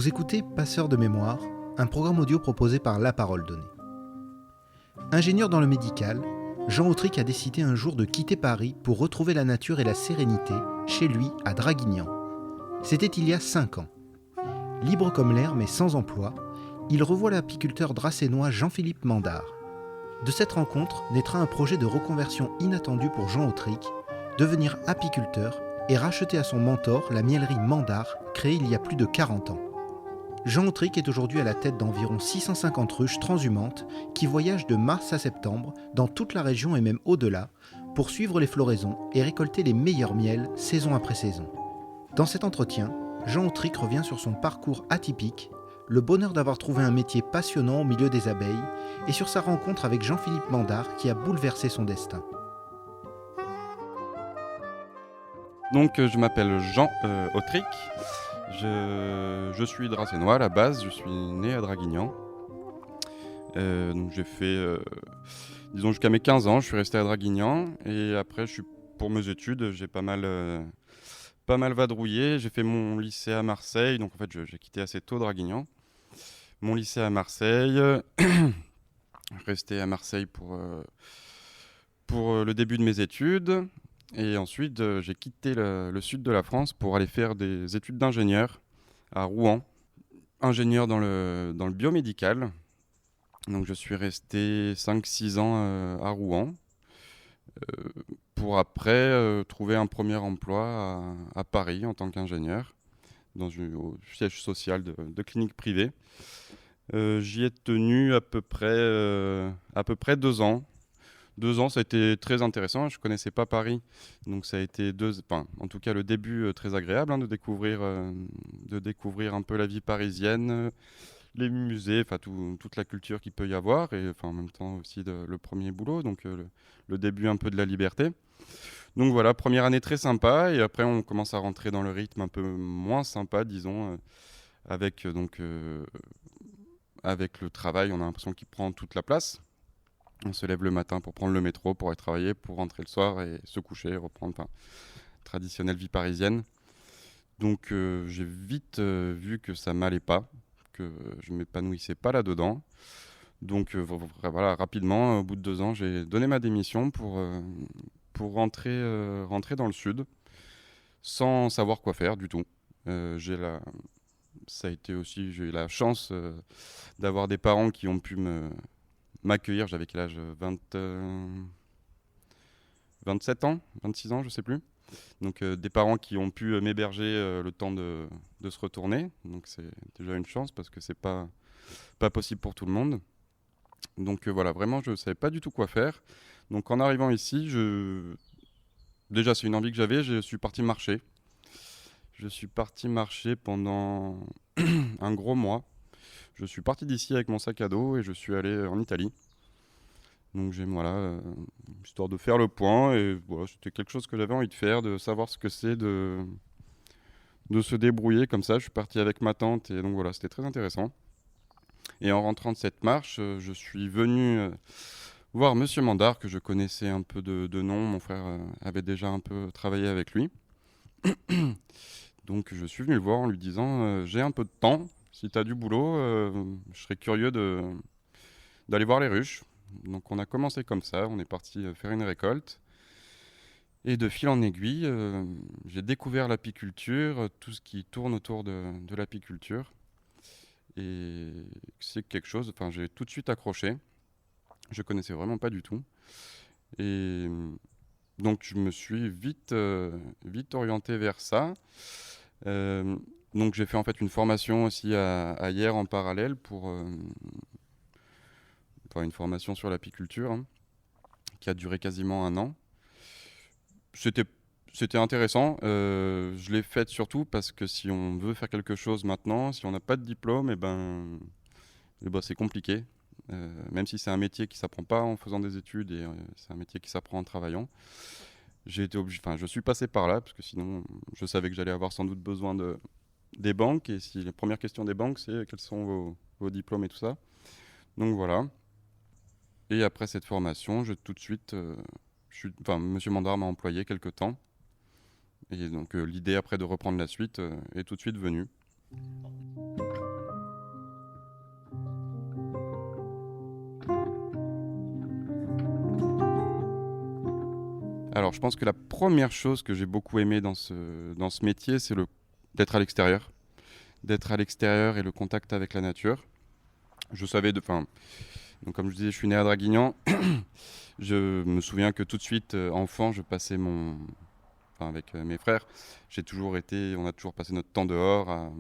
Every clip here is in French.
Vous écoutez Passeur de mémoire, un programme audio proposé par La Parole Donnée. Ingénieur dans le médical, Jean Autric a décidé un jour de quitter Paris pour retrouver la nature et la sérénité chez lui à Draguignan. C'était il y a 5 ans. Libre comme l'air mais sans emploi, il revoit l'apiculteur dracénois Jean-Philippe Mandard. De cette rencontre naîtra un projet de reconversion inattendu pour Jean Autric, devenir apiculteur et racheter à son mentor la mielerie Mandard, créée il y a plus de 40 ans. Jean Autric est aujourd'hui à la tête d'environ 650 ruches transhumantes qui voyagent de mars à septembre dans toute la région et même au-delà pour suivre les floraisons et récolter les meilleurs miels saison après saison. Dans cet entretien, Jean Autric revient sur son parcours atypique, le bonheur d'avoir trouvé un métier passionnant au milieu des abeilles et sur sa rencontre avec Jean-Philippe Mandard qui a bouleversé son destin. Donc je m'appelle Jean Autric, je suis dracénois à la base, je suis né à Draguignan. Donc j'ai fait, jusqu'à mes 15 ans, je suis resté à Draguignan et après pour mes études, j'ai pas mal vadrouillé. J'ai fait mon lycée à Marseille, donc en fait j'ai quitté assez tôt Draguignan. Mon lycée à Marseille, resté à Marseille pour le début de mes études. Et ensuite, j'ai quitté le sud de la France pour aller faire des études d'ingénieur à Rouen. Ingénieur dans le biomédical. Donc je suis resté 5-6 ans à Rouen pour après trouver un premier emploi à Paris en tant qu'ingénieur au siège social de clinique privée. J'y ai tenu à peu près 2 ans. 2 ans, ça a été très intéressant. Je ne connaissais pas Paris, donc ça a été en tout cas le début très agréable de découvrir un peu la vie parisienne, les musées, toute la culture qu'il peut y avoir, et en même temps aussi le premier boulot, donc le début un peu de la liberté. Donc voilà, première année très sympa, et après on commence à rentrer dans le rythme un peu moins sympa, disons, avec le travail, on a l'impression qu'il prend toute la place. On se lève le matin pour prendre le métro, pour aller travailler, pour rentrer le soir et se coucher, reprendre traditionnelle vie parisienne. Donc j'ai vite vu que ça m'allait pas, que je m'épanouissais pas là-dedans. Donc voilà, rapidement, au bout de 2 ans, j'ai donné ma démission pour rentrer dans le sud, sans savoir quoi faire du tout. J'ai eu la chance d'avoir des parents qui ont pu m'accueillir. J'avais quel âge, 27 ans, 26 ans, je sais plus. Donc des parents qui ont pu m'héberger le temps de se retourner. Donc c'est déjà une chance parce que c'est pas possible pour tout le monde. Donc voilà, vraiment je savais pas du tout quoi faire. Donc en arrivant ici, déjà c'est une envie que j'avais, je suis parti marcher. Je suis parti marcher pendant un gros mois. Je suis parti d'ici avec mon sac à dos et je suis allé en Italie. Donc histoire de faire le point, et voilà, c'était quelque chose que j'avais envie de faire, de savoir ce que c'est de se débrouiller comme ça. Je suis parti avec ma tante et donc voilà, c'était très intéressant. Et en rentrant de cette marche, je suis venu voir Monsieur Mandard, que je connaissais un peu de nom. Mon frère avait déjà un peu travaillé avec lui. Donc je suis venu le voir en lui disant j'ai un peu de temps, si tu as du boulot, je serais curieux d'aller voir les ruches. Donc on a commencé comme ça, on est parti faire une récolte. Et de fil en aiguille, j'ai découvert l'apiculture, tout ce qui tourne autour de l'apiculture. Et c'est quelque chose, j'ai tout de suite accroché. Je connaissais vraiment pas du tout. Et donc je me suis vite orienté vers ça. Donc j'ai fait en fait une formation aussi à Hyères en parallèle pour une formation sur l'apiculture qui a duré quasiment 1 an. C'était intéressant. Je l'ai faite surtout parce que si on veut faire quelque chose maintenant, si on n'a pas de diplôme, c'est compliqué. Même si c'est un métier qui ne s'apprend pas en faisant des études et c'est un métier qui s'apprend en travaillant. Je suis passé par là parce que sinon je savais que j'allais avoir sans doute besoin des banques, et si la première question des banques c'est quels sont vos diplômes et tout ça. Donc voilà. Et après cette formation, tout de suite, Monsieur Mandard m'a employé quelque temps. Et donc l'idée après de reprendre la suite est tout de suite venue. Alors, je pense que la première chose que j'ai beaucoup aimé dans ce métier, c'est d'être à l'extérieur. D'être à l'extérieur et le contact avec la nature. Je savais, donc comme je disais, je suis né à Draguignan. Je me souviens que tout de suite, enfant, je passais avec mes frères, on a toujours passé notre temps dehors,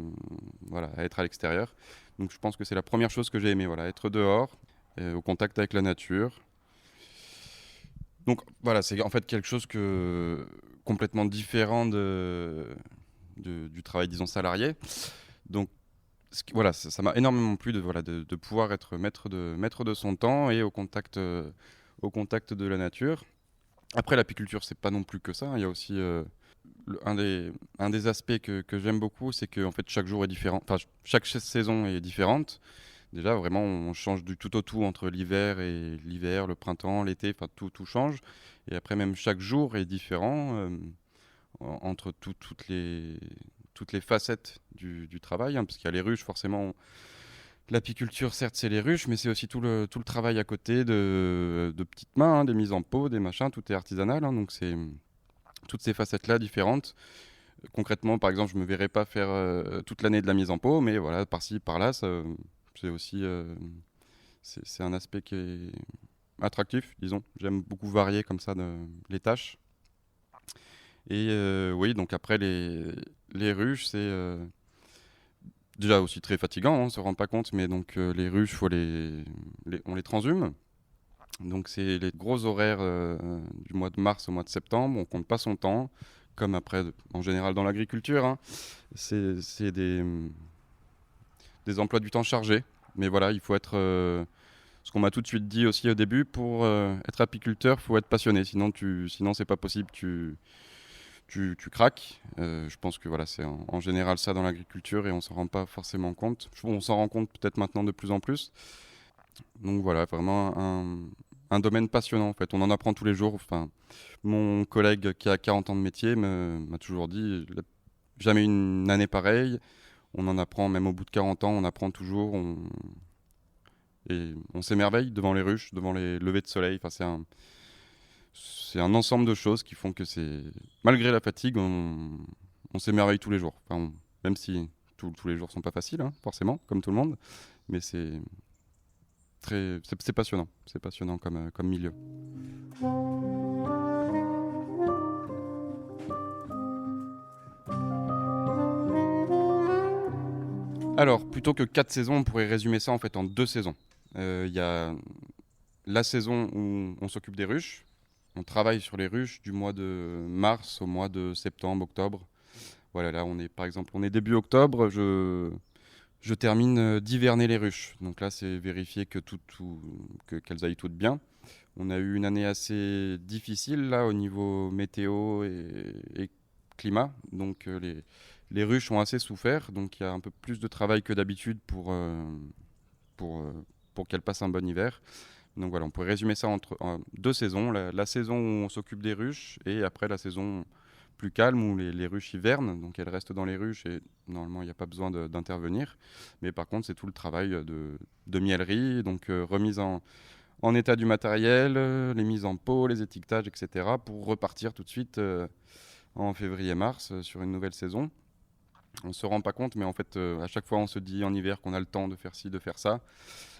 voilà, à être à l'extérieur. Donc je pense que c'est la première chose que j'ai aimé, voilà, être dehors, au contact avec la nature. Donc voilà, c'est en fait quelque chose complètement différent du travail, disons, salarié. Donc voilà, ça m'a énormément plu de pouvoir être maître de son temps et au contact de la nature. Après, l'apiculture, c'est pas non plus que ça, hein. Il y a aussi un des aspects que j'aime beaucoup, c'est que en fait, chaque jour est différent. Enfin, chaque saison est différente. Déjà, vraiment, on change du tout au tout entre l'hiver, le printemps, l'été, enfin, tout change. Et après, même chaque jour est différent entre toutes les facettes du travail, hein, parce qu'il y a les ruches, forcément. L'apiculture, certes, c'est les ruches, mais c'est aussi tout le travail à côté de petites mains, hein, des mises en pot, des machins, tout est artisanal, hein, donc c'est toutes ces facettes-là différentes. Concrètement, par exemple, je me verrais pas faire toute l'année de la mise en pot, mais voilà, par-ci, par-là, c'est aussi c'est un aspect qui est attractif, disons. J'aime beaucoup varier comme ça les tâches. Et oui, donc après, les ruches, c'est déjà aussi très fatigant, hein, on se rend pas compte, mais donc les ruches, on les transhume. Donc c'est les gros horaires du mois de mars au mois de septembre, on compte pas son temps, comme après en général dans l'agriculture, hein. C'est des emplois du temps chargés, mais voilà, il faut être ce qu'on m'a tout de suite dit aussi au début, pour être apiculteur, faut être passionné, sinon c'est pas possible, tu craques. Je pense que voilà, c'est en général ça dans l'agriculture et on s'en rend pas forcément compte. On s'en rend compte peut-être maintenant de plus en plus. Donc voilà, vraiment un domaine passionnant en fait. On en apprend tous les jours. Enfin, mon collègue qui a 40 ans de métier m'a toujours dit, il a jamais eu une année pareille. On en apprend, même au bout de 40 ans, on apprend toujours. Et on s'émerveille devant les ruches, devant les levées de soleil. Enfin, c'est un ensemble de choses qui font que malgré la fatigue, on s'émerveille tous les jours. Enfin, même si tous les jours sont pas faciles, hein, forcément, comme tout le monde, mais c'est passionnant. C'est passionnant comme milieu. Alors, plutôt que 4 saisons, on pourrait résumer ça en fait en 2 saisons. Il y a la saison où on s'occupe des ruches. On travaille sur les ruches du mois de mars au mois de septembre, octobre. Voilà, là, on est début octobre. Je termine d'hiverner les ruches. Donc là, c'est vérifier qu'elles aillent toutes bien. On a eu une année assez difficile là au niveau météo et climat. Donc les ruches ont assez souffert. Donc il y a un peu plus de travail que d'habitude pour, euh, pour qu'elles passent un bon hiver. Donc voilà, on pourrait résumer ça en 2 saisons. La saison où on s'occupe des ruches et après la saison plus calme où les ruches hivernent. Donc elles restent dans les ruches et normalement il n'y a pas besoin d'intervenir. Mais par contre, c'est tout le travail de mielerie, donc remise en état du matériel, les mises en pot, les étiquetages, etc. pour repartir tout de suite en février-mars sur une nouvelle saison. On ne se rend pas compte, mais en fait, à chaque fois, on se dit en hiver qu'on a le temps de faire ci, de faire ça.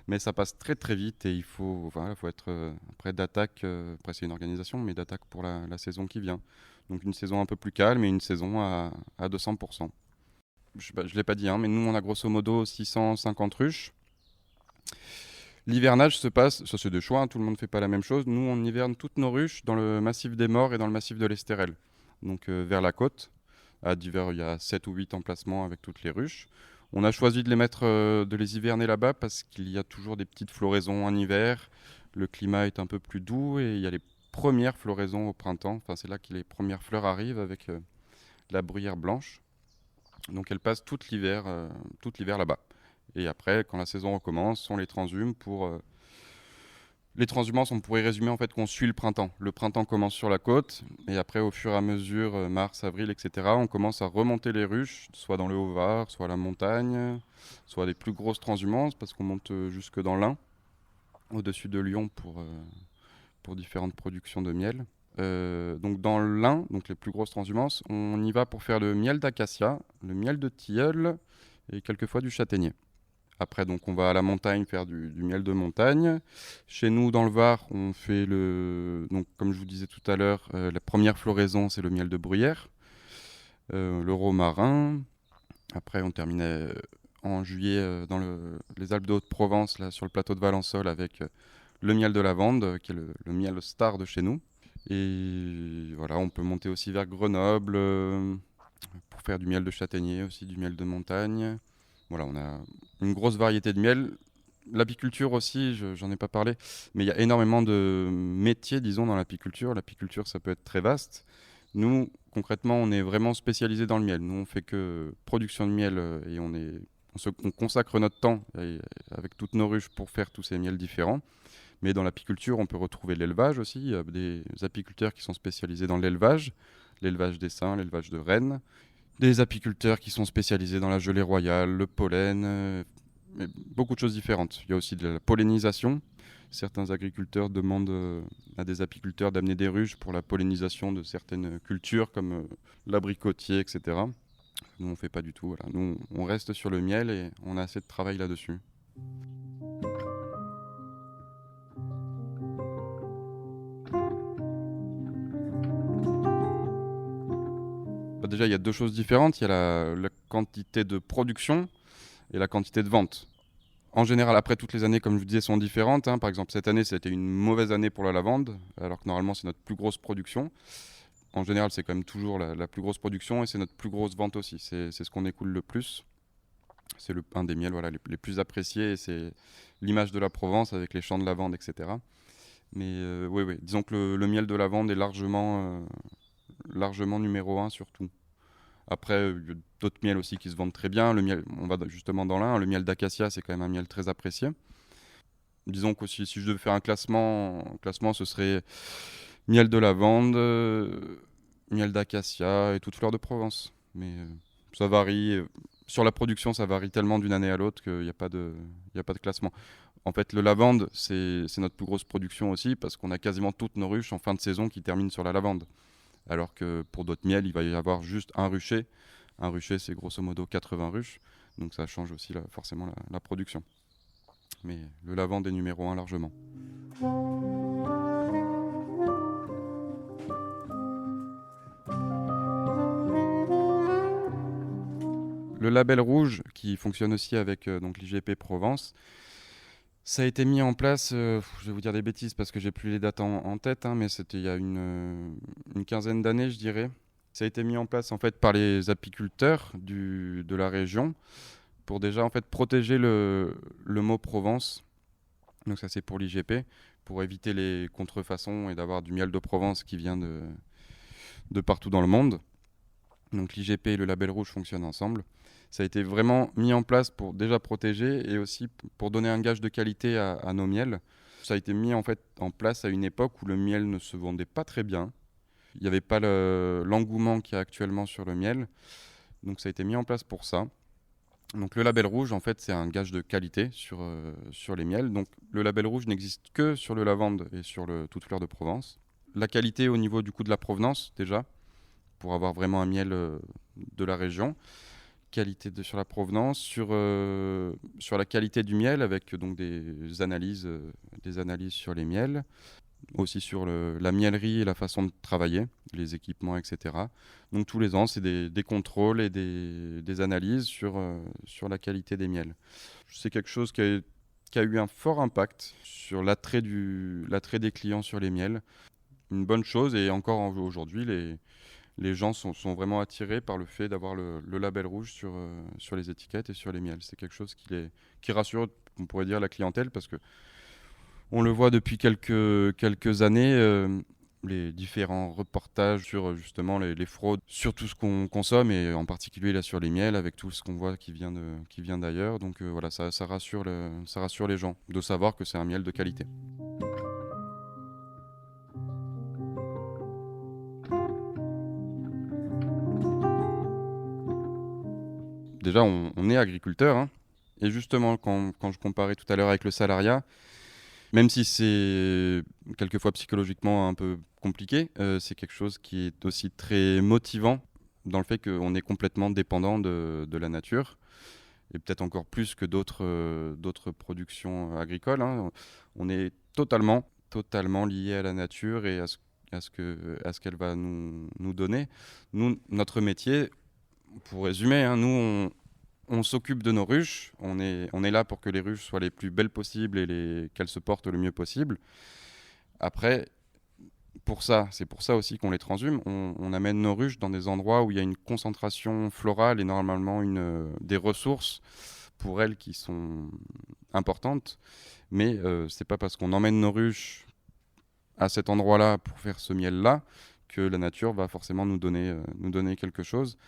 Mais ça passe très très vite et faut être prêt d'attaque. Après, c'est une organisation, mais d'attaque pour la saison qui vient. Donc une saison un peu plus calme et une saison à 200%. Je ne l'ai pas dit, hein, mais nous, on a grosso modo 650 ruches. L'hivernage se passe, ça c'est des choix, hein, tout le monde ne fait pas la même chose. Nous, on hiverne toutes nos ruches dans le massif des Morts et dans le massif de l'Estérel, donc vers la côte. Il y a 7 ou 8 emplacements avec toutes les ruches. On a choisi de les hiverner là-bas parce qu'il y a toujours des petites floraisons en hiver. Le climat est un peu plus doux et il y a les premières floraisons au printemps. Enfin, c'est là que les premières fleurs arrivent avec la bruyère blanche. Donc elles passent tout l'hiver là-bas. Et après, quand la saison recommence, on les transhume les transhumances, on pourrait résumer en fait qu'on suit le printemps. Le printemps commence sur la côte, et après, au fur et à mesure, mars, avril, etc., on commence à remonter les ruches, soit dans le Haut-Var, soit à la montagne, soit des plus grosses transhumances, parce qu'on monte jusque dans l'Ain, au-dessus de Lyon pour différentes productions de miel. Donc dans l'Ain, donc les plus grosses transhumances, on y va pour faire le miel d'acacia, le miel de tilleul et quelquefois du châtaignier. Après, donc, on va à la montagne faire du miel de montagne. Chez nous, dans le Var, on fait donc, comme je vous disais tout à l'heure, la première floraison, c'est le miel de bruyère, le romarin. Après, on terminait en juillet dans les Alpes de Haute-Provence, là, sur le plateau de Valençol, avec le miel de lavande, qui est le miel star de chez nous. Et voilà, on peut monter aussi vers Grenoble pour faire du miel de châtaignier, aussi du miel de montagne. Voilà, on a une grosse variété de miel. L'apiculture aussi, j'en ai pas parlé, mais il y a énormément de métiers, disons, dans l'apiculture. L'apiculture, ça peut être très vaste. Nous, concrètement, on est vraiment spécialisé dans le miel. Nous, on fait que production de miel et on consacre notre temps avec toutes nos ruches pour faire tous ces miels différents. Mais dans l'apiculture, on peut retrouver l'élevage aussi. Il y a des apiculteurs qui sont spécialisés dans l'élevage d'essaims, l'élevage de rennes. Des apiculteurs qui sont spécialisés dans la gelée royale, le pollen, et beaucoup de choses différentes. Il y a aussi de la pollinisation. Certains agriculteurs demandent à des apiculteurs d'amener des ruches pour la pollinisation de certaines cultures comme l'abricotier, etc. Nous, on ne fait pas du tout. Voilà. Nous, on reste sur le miel et on a assez de travail là-dessus. Déjà, il y a deux choses différentes. Il y a la quantité de production et la quantité de vente. En général, après, toutes les années, comme je vous disais, sont différentes. Par exemple, cette année, c'était une mauvaise année pour la lavande, alors que normalement, c'est notre plus grosse production. En général, c'est quand même toujours la plus grosse production et c'est notre plus grosse vente aussi. C'est ce qu'on écoule le plus. C'est un des miels les plus appréciés et c'est l'image de la Provence avec les champs de lavande, etc. Mais oui, disons que le miel de lavande est largement numéro 1 sur tout. Après, il y a d'autres miels aussi qui se vendent très bien. Le miel, on va justement dans l'un. Le miel d'acacia, c'est quand même un miel très apprécié. Disons que si je devais faire un classement, ce serait miel de lavande, miel d'acacia et toute fleur de Provence. Mais ça varie. Sur la production, ça varie tellement d'une année à l'autre qu'il n'y a pas de classement. En fait, le lavande, c'est notre plus grosse production aussi parce qu'on a quasiment toutes nos ruches en fin de saison qui terminent sur la lavande. Alors que pour d'autres miels, il va y avoir juste un rucher. Un rucher, c'est grosso modo 80 ruches. Donc ça change aussi forcément la production. Mais le lavande est numéro 1 largement. Le label rouge, qui fonctionne aussi avec donc l'IGP Provence, ça a été mis en place, je vais vous dire des bêtises parce que j'ai plus les dates en tête, mais c'était il y a une quinzaine d'années, je dirais. Ça a été mis en place en fait par les apiculteurs de la région pour déjà en fait protéger le mot Provence. Donc ça c'est pour l'IGP, pour éviter les contrefaçons et d'avoir du miel de Provence qui vient de partout dans le monde. Donc l'IGP et le label rouge fonctionnent ensemble. Ça a été vraiment mis en place pour déjà protéger et aussi pour donner un gage de qualité à nos miels. Ça a été mis en fait en place à une époque où le miel ne se vendait pas très bien. Il n'y avait pas l'engouement qu'il y a actuellement sur le miel. Donc ça a été mis en place pour ça. Donc le label rouge, en fait, c'est un gage de qualité sur les miels. Donc le label rouge n'existe que sur le lavande et sur toute fleur de Provence. La qualité au niveau du coup de la provenance déjà, pour avoir vraiment un miel de la région. Qualité sur la provenance, sur la qualité du miel avec donc des analyses sur les miels, aussi sur la miellerie et la façon de travailler, les équipements, etc. Donc tous les ans, c'est des contrôles et des analyses sur la qualité des miels. C'est quelque chose qui a eu un fort impact sur l'attrait des clients sur les miels. Une bonne chose et encore aujourd'hui, les gens sont vraiment attirés par le fait d'avoir le label rouge sur les étiquettes et sur les miels. C'est quelque chose qui rassure, on pourrait dire, la clientèle parce que on le voit depuis quelques années, les différents reportages sur justement les fraudes, sur tout ce qu'on consomme et en particulier là sur les miels avec tout ce qu'on voit qui vient d'ailleurs. Donc voilà, ça rassure les gens de savoir que c'est un miel de qualité. Déjà, on est agriculteur. Et justement, quand je comparais tout à l'heure avec le salariat, même si c'est quelquefois psychologiquement un peu compliqué. C'est quelque chose qui est aussi très motivant dans le fait qu'on est complètement dépendant de la nature et peut-être encore plus que d'autres productions agricoles, hein. On est totalement lié à la nature et à ce qu'elle va nous donner. Nous, notre métier, pour résumer, hein, nous, on s'occupe de nos ruches. On est là pour que les ruches soient les plus belles possibles et qu'elles se portent le mieux possible. Après, c'est pour ça aussi qu'on les transhume. On amène nos ruches dans des endroits où il y a une concentration florale et normalement des ressources pour elles qui sont importantes. Mais c'est pas parce qu'on emmène nos ruches à cet endroit-là pour faire ce miel-là que la nature va forcément nous donner quelque chose.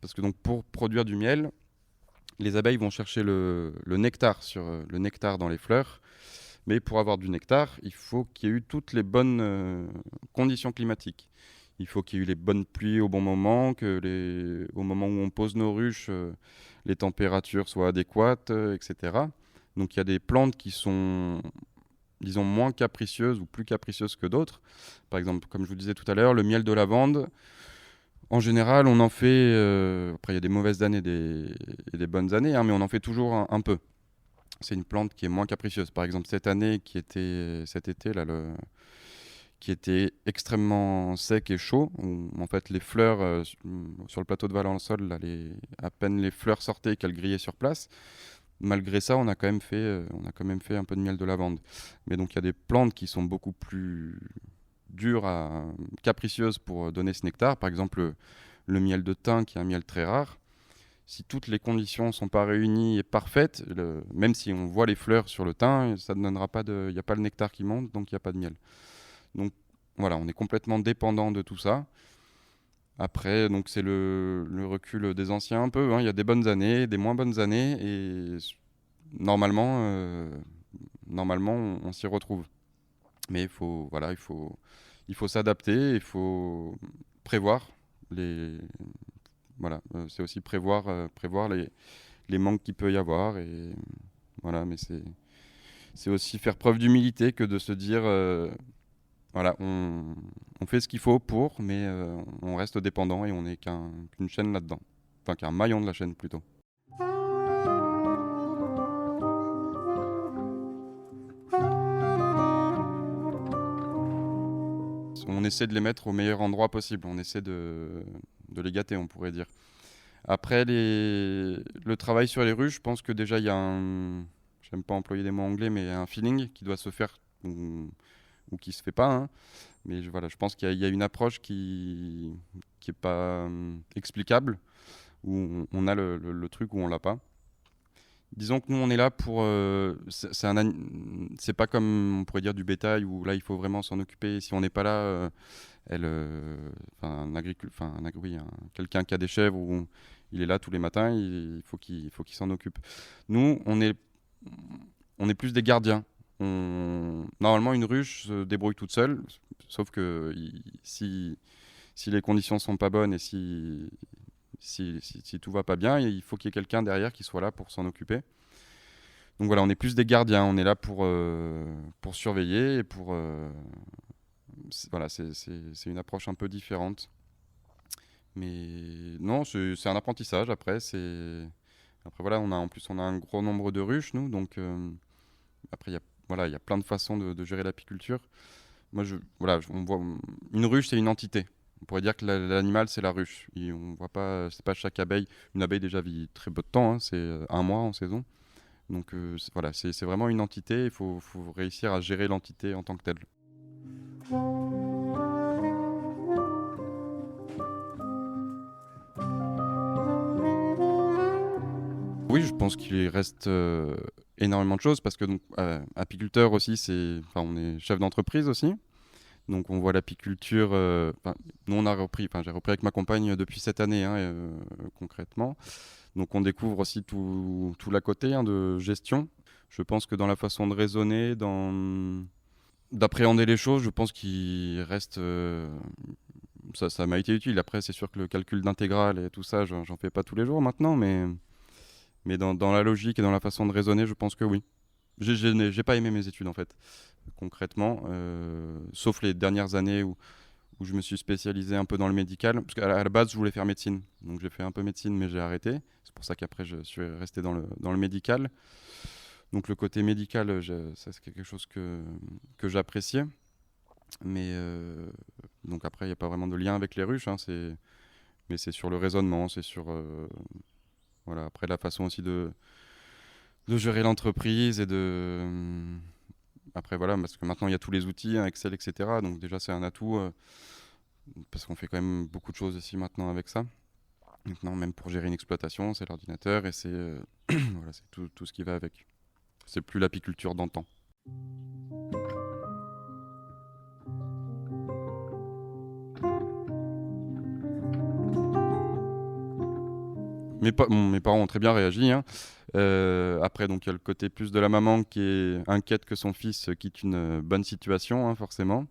Parce que donc pour produire du miel, les abeilles vont chercher le nectar dans les fleurs. Mais pour avoir du nectar, il faut qu'il y ait eu toutes les bonnes conditions climatiques. Il faut qu'il y ait eu les bonnes pluies au bon moment, au moment où on pose nos ruches, les températures soient adéquates, etc. Donc il y a des plantes qui sont, disons, moins capricieuses ou plus capricieuses que d'autres. Par exemple, comme je vous disais tout à l'heure, le miel de lavande, en général, on en fait, après il y a des mauvaises années et des bonnes années, hein, mais on en fait toujours un peu. C'est une plante qui est moins capricieuse. Par exemple, cet été, là, qui était extrêmement sec et chaud, où en fait les fleurs, sur le plateau de Valensole, là, à peine les fleurs sortaient qu'elles grillaient sur place. Malgré ça, on a quand même fait un peu de miel de lavande. Mais donc il y a des plantes qui sont beaucoup plus dures, capricieuses pour donner ce nectar. Par exemple, le miel de thym, qui est un miel très rare. Si toutes les conditions ne sont pas réunies et parfaites, même si on voit les fleurs sur le thym, ça ne donnera pas il n'y a pas le nectar qui monte, donc il n'y a pas de miel. Donc voilà, on est complètement dépendant de tout ça. Après, donc c'est le recul des anciens un peu, hein. Il y a des bonnes années, des moins bonnes années, et normalement, on s'y retrouve. Mais il faut s'adapter, il faut prévoir les voilà, c'est aussi prévoir les manques qu'il peut y avoir. Et voilà, mais c'est aussi faire preuve d'humilité que de se dire, voilà, on fait ce qu'il faut mais on reste dépendant et on n'est qu'une chaîne là-dedans. Enfin, qu'un maillon de la chaîne plutôt. On essaie de les mettre au meilleur endroit possible. On essaie de les gâter, on pourrait dire. Après, le travail sur les ruches, je pense que déjà, il y a j'aime pas employer des mots anglais, mais un feeling qui doit se faire ou qui se fait pas, hein. Mais voilà, je pense qu'il y a une approche qui est pas explicable, où on a le truc ou on l'a pas. Disons que nous, on est là pour... c'est pas comme, on pourrait dire, du bétail, où là, il faut vraiment s'en occuper. Si on n'est pas là, quelqu'un qui a des chèvres, où il est là tous les matins, il faut qu'il s'en occupe. Nous, on est plus des gardiens. Normalement, une ruche se débrouille toute seule, sauf que si les conditions sont pas bonnes et si tout va pas bien, il faut qu'il y ait quelqu'un derrière qui soit là pour s'en occuper. Donc voilà, on est plus des gardiens, on est là pour surveiller et voilà, c'est une approche un peu différente. Mais non, c'est un apprentissage. Après voilà, en plus on a un gros nombre de ruches, nous, donc après il y a plein de façons de gérer l'apiculture. Moi, on voit une ruche, c'est une entité. On pourrait dire que l'animal, c'est la ruche. Et on voit pas, c'est pas chaque abeille. Une abeille déjà vit très peu de temps, hein, c'est 1 mois en saison. Donc voilà, c'est vraiment une entité. Il faut réussir à gérer l'entité en tant que telle. Oui, je pense qu'il reste énormément de choses parce que donc apiculteur aussi, on est chef d'entreprise aussi. Donc on voit l'apiculture. Nous on a repris. J'ai repris avec ma compagne depuis cette année, hein, concrètement. Donc on découvre aussi tout l'à côté, hein, de gestion. Je pense que dans la façon de raisonner, d'appréhender les choses, je pense qu'il reste. Ça m'a été utile. Après, c'est sûr que le calcul d'intégrale et tout ça, j'en fais pas tous les jours maintenant, mais dans la logique et dans la façon de raisonner, je pense que oui. J'ai pas aimé mes études en fait, concrètement, sauf les dernières années où où je me suis spécialisé un peu dans le médical. Parce qu'à la base, je voulais faire médecine. Donc j'ai fait un peu médecine, mais j'ai arrêté. C'est pour ça qu'après, je suis resté dans le médical. Donc le côté médical, ça, c'est quelque chose que j'appréciais. Mais donc après, il n'y a pas vraiment de lien avec les ruches. Mais c'est sur le raisonnement, c'est sur voilà, après la façon aussi de gérer l'entreprise et après voilà, parce que maintenant il y a tous les outils, hein, Excel, etc. Donc déjà c'est un atout parce qu'on fait quand même beaucoup de choses ici maintenant avec ça. Maintenant même pour gérer une exploitation, c'est l'ordinateur et c'est voilà, c'est tout ce qui va avec. C'est plus l'apiculture d'antan. Mes parents ont très bien réagi, hein. Après, donc, il y a le côté plus de la maman qui est inquiète que son fils quitte une bonne situation, hein, forcément.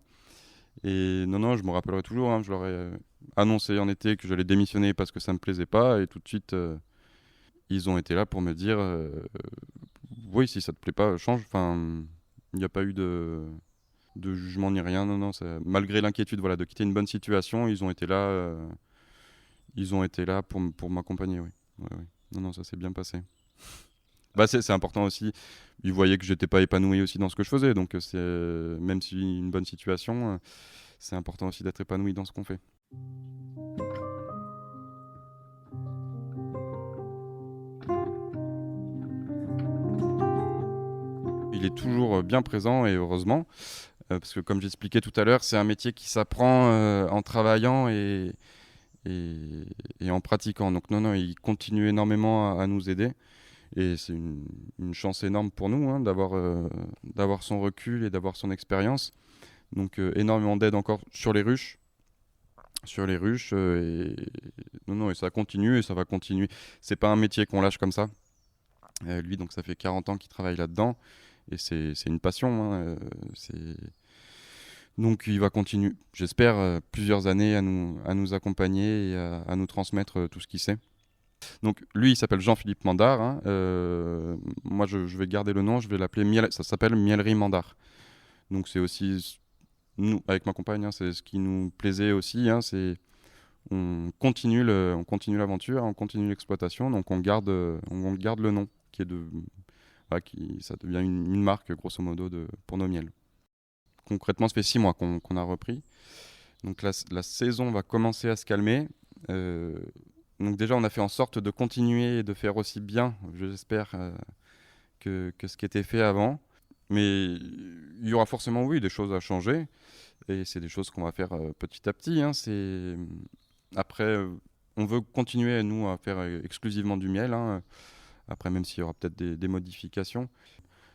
Et non, je me rappellerai toujours, hein, je leur ai annoncé en été que j'allais démissionner parce que ça me plaisait pas. Et tout de suite, ils ont été là pour me dire oui, si ça te plaît pas, change. Enfin, il n'y a pas eu de jugement ni rien. Non, malgré l'inquiétude voilà, de quitter une bonne situation, ils ont été là, pour m'accompagner, oui. Ouais. Non, ça s'est bien passé. Bah, c'est important aussi. Ils voyaient que j'étais pas épanoui aussi dans ce que je faisais. Donc, même si une bonne situation, c'est important aussi d'être épanoui dans ce qu'on fait. Il est toujours bien présent et heureusement. Parce que comme j'expliquais tout à l'heure, c'est un métier qui s'apprend en travaillant et en pratiquant. Donc non, il continue énormément à nous aider. Et c'est une chance énorme pour nous, hein, d'avoir son recul et d'avoir son expérience. Donc énormément d'aide encore sur les ruches. Et ça continue et ça va continuer. C'est pas un métier qu'on lâche comme ça. Lui, donc ça fait 40 ans qu'il travaille là-dedans. Et c'est une passion, hein, Donc il va continuer, j'espère, plusieurs années à nous accompagner et à nous transmettre tout ce qu'il sait. Donc lui, il s'appelle Jean-Philippe Mandard, hein. Moi, je vais garder le nom, je vais l'appeler ça s'appelle Mielerie Mandard. Donc c'est aussi, nous, avec ma compagne, hein, c'est ce qui nous plaisait aussi, hein, c'est on continue l'aventure, on continue l'exploitation, donc on garde le nom, ça devient une marque, grosso modo, pour nos miels. Concrètement, ça fait 6 mois qu'on a repris. Donc la saison va commencer à se calmer. Donc déjà, on a fait en sorte de continuer et de faire aussi bien, j'espère, que ce qui était fait avant. Mais il y aura forcément, oui, des choses à changer. Et c'est des choses qu'on va faire petit à petit, hein. Après, on veut continuer, nous, à faire exclusivement du miel, hein. Après, même s'il y aura peut-être des modifications.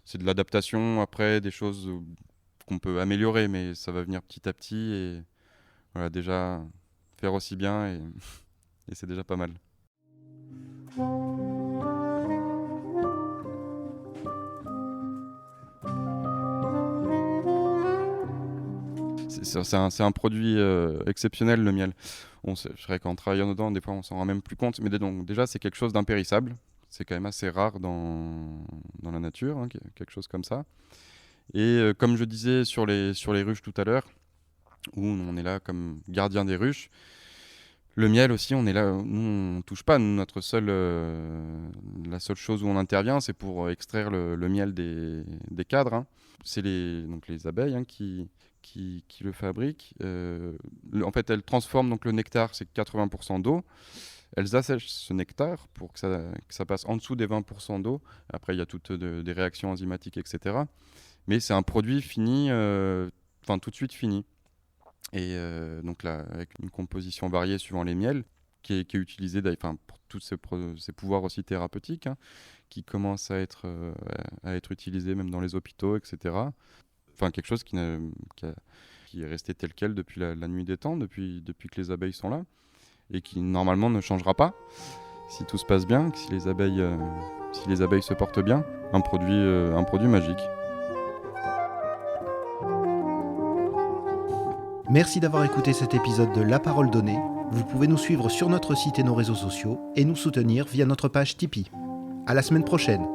C'est de l'adaptation, après, des choses qu'on peut améliorer, mais ça va venir petit à petit. Et voilà, déjà, faire aussi bien, et c'est déjà pas mal. C'est un produit exceptionnel, le miel. C'est vrai qu'en travaillant dedans, des fois, on s'en rend même plus compte. Mais donc, déjà, c'est quelque chose d'impérissable. C'est quand même assez rare dans la nature, hein, quelque chose comme ça. Et comme je disais sur les ruches tout à l'heure, où on est là comme gardien des ruches, le miel aussi, on est là, nous on touche pas. La seule chose où on intervient, c'est pour extraire le miel des cadres, hein. C'est donc les abeilles, hein, qui le fabriquent. En fait, elles transforment donc le nectar, c'est 80% d'eau. Elles assèchent ce nectar pour que ça passe en dessous des 20% d'eau. Après, il y a toutes des réactions enzymatiques, etc. Mais c'est un produit fini, tout de suite fini. Et donc là, avec une composition variée suivant les miels, qui est utilisée pour tous ces pouvoirs aussi thérapeutiques, hein, qui commencent à être utilisés même dans les hôpitaux, etc. Enfin, quelque chose qui est resté tel quel depuis la nuit des temps, depuis que les abeilles sont là, et qui normalement ne changera pas si tout se passe bien, si les abeilles se portent bien. Un produit magique. Merci d'avoir écouté cet épisode de La Parole Donnée. Vous pouvez nous suivre sur notre site et nos réseaux sociaux et nous soutenir via notre page Tipeee. À la semaine prochaine.